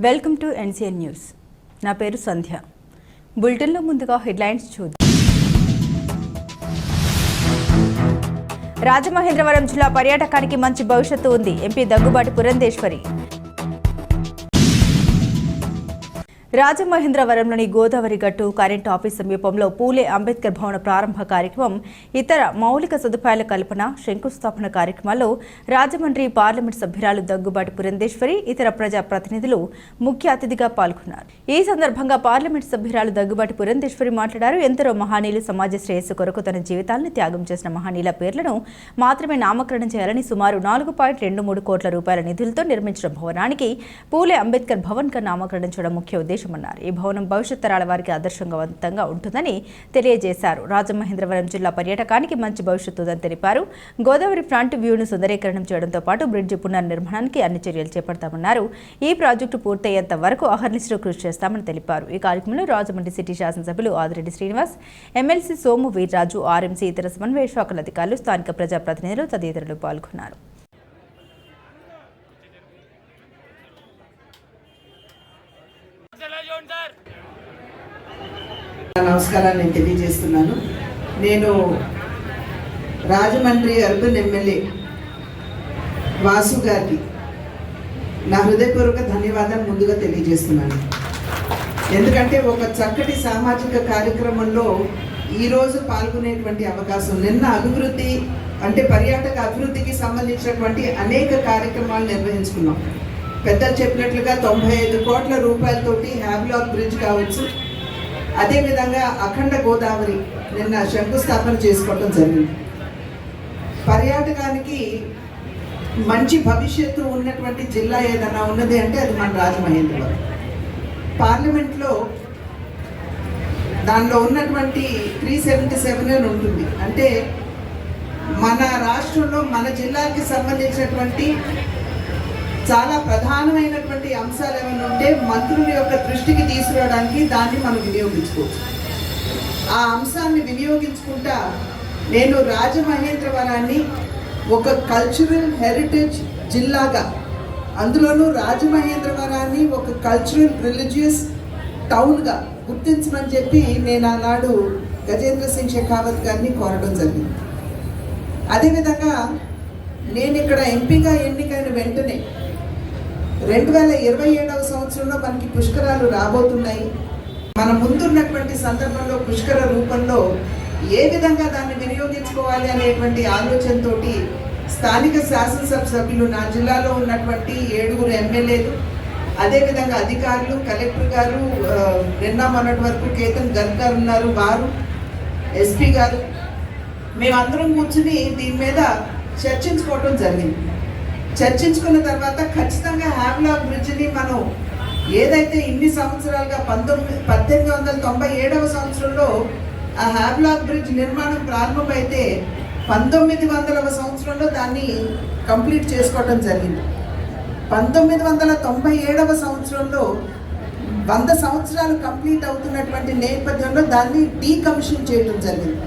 Welcome to NCN news. నా పేరు సంధ్య. బులెటిన్లో ముందుగా హెడ్లైన్స్ చూద్దాం. రాజమహేంద్రవరం జిల్లా పర్యాటకానికి మంచి భవిష్యత్తు ఉంది. ఎంపీ దగ్గుబాటి పురంధేశ్వరి. రాజమహేంద్రవరంలోని గోదావరి గట్టు కరెంటు ఆఫీస్ సమీపంలో పూలే అంబేద్కర్ భవన ప్రారంభ కార్యక్రమం, ఇతర మౌలిక సదుపాయాల కల్పన, శంకుస్థాపన కార్యక్రమాల్లో రాజమండ్రి పార్లమెంట్ సభ్యురాలు దగ్గుబాటి పురంధేశ్వరి, ఇతర ప్రజా ప్రతినిధులు ముఖ్య అతిథిగా పాల్గొన్నారు. ఈ సందర్భంగా పార్లమెంట్ సభ్యురాలు దగ్గుబాటి పురంధేశ్వరి మాట్లాడారు. ఎందరో మహనీయులు సమాజ శ్రేయస్సు కొరకు తన జీవితాలను త్యాగం చేసిన మహనీయుల పేర్లను మాత్రమే నామకరణం చేయాలని సుమారు 4.23 కోట్ల రూపాయల నిధులతో నిర్మించిన భవనానికి పూలే అంబేద్కర్ భవన్ గా నామకరణం చేయడం ముఖ్య ఉద్దేశం. ఈ భవనం భవిష్యత్ తరాల వారికి ఆదర్శవంతంగా ఉంటుందని తెలియజేశారు. రాజమహేంద్రవరం జిల్లా పర్యాటకానికి మంచి భవిష్యత్తు ఉందని తెలిపారు. గోదావరి ఫ్రంట్ వ్యూను సుందరీకరణం చేయడంతో పాటు బ్రిడ్జి పునర్నిర్మాణానికి అన్ని చర్యలు చేపడతామన్నారు. ఈ ప్రాజెక్టు పూర్తయ్యేంత వరకు అహర్నిశలు కృషి చేస్తామని తెలిపారు. ఈ కార్యక్రమంలో రాజమండ్రి సిటీ శాసనసభ్యులు ఆదిరెడ్డి శ్రీనివాస్, ఎమ్మెల్సీ సోము వీర్రాజు, ఆర్ఎంసీ, ఇతర సమన్వయ శాఖల అధికారులు, స్థానిక ప్రజాప్రతినిధులు తదితరులు పాల్గొన్నారు. నమస్కారాన్ని నేను తెలియజేస్తున్నాను. నేను రాజమండ్రి అర్బన్ ఎమ్మెల్యే వాసు గారికి నా హృదయపూర్వక ధన్యవాదాలు ముందుగా తెలియజేస్తున్నాను. ఎందుకంటే ఒక చక్కటి సామాజిక కార్యక్రమంలో ఈరోజు పాల్గొనేటువంటి అవకాశం, నిన్న అభివృద్ధి అంటే పర్యాటక అభివృద్ధికి సంబంధించినటువంటి అనేక కార్యక్రమాలు నిర్వహించుకున్నాం. పెద్దలు చెప్పినట్లుగా 95 కోట్ల రూపాయలతోటి హ్యావ్లాక్ బ్రిడ్జ్ కావచ్చు, అదేవిధంగా అఖండ గోదావరి నిన్న శంకుస్థాపన చేసుకోవడం జరిగింది. పర్యాటకానికి మంచి భవిష్యత్తు ఉన్నటువంటి జిల్లా ఏదైనా ఉన్నది అంటే అది మన రాజమహేంద్రవరం. పార్లమెంట్లో దానిలో ఉన్నటువంటి 377 అని ఉంటుంది. అంటే మన రాష్ట్రంలో మన జిల్లాకి సంబంధించినటువంటి చాలా ప్రధానమైనటువంటి అంశాలు ఏమైనా ఉంటే మంత్రుల యొక్క దృష్టికి తీసుకురావడానికి దాన్ని మనం వినియోగించుకోవచ్చు. ఆ అంశాన్ని వినియోగించుకుంటా నేను రాజమహేంద్రవరాన్ని ఒక కల్చరల్ హెరిటేజ్ జిల్లాగా, అందులోనూ రాజమహేంద్రవరాన్ని ఒక కల్చరల్ రిలీజియస్ టౌన్గా గుర్తించమని చెప్పి నేను ఆనాడు గజేంద్ర సింగ్ షెకావత్ గారిని కోరడం జరిగింది. అదేవిధంగా నేను ఇక్కడ ఎంపీగా ఎన్నికైన వెంటనే 2027వ సంవత్సరంలో మనకి పుష్కరాలు రాబోతున్నాయి. మన ముందున్నటువంటి సందర్భంలో పుష్కర రూపంలో ఏ విధంగా దాన్ని వినియోగించుకోవాలి అనేటువంటి ఆలోచనతోటి స్థానిక శాసనసభ సభ్యులు, నా జిల్లాలో ఉన్నటువంటి 7 ఎమ్మెల్యేలు, అదేవిధంగా అధికారులు, కలెక్టర్ గారు, నిన్న మొన్నటి వరకు కేతన్ గర్గ్ గారు ఉన్నారు, వారు ఎస్పీ గారు, మేమందరం కూర్చుని దీని మీద చర్చించుకోవటం జరిగింది. చర్చించుకున్న తర్వాత ఖచ్చితంగా హ్యావ్లాక్ బ్రిడ్జ్ని మనం ఏదైతే ఇన్ని సంవత్సరాలుగా 1897వ సంవత్సరంలో ఆ హ్యావ్లాక్ బ్రిడ్జ్ నిర్మాణం ప్రారంభమైతే 1900వ సంవత్సరంలో దాన్ని కంప్లీట్ చేసుకోవడం జరిగింది. 1997వ సంవత్సరంలో 100 సంవత్సరాలు కంప్లీట్ అవుతున్నటువంటి నేపథ్యంలో దాన్ని డీకమిషన్ చేయడం జరిగింది.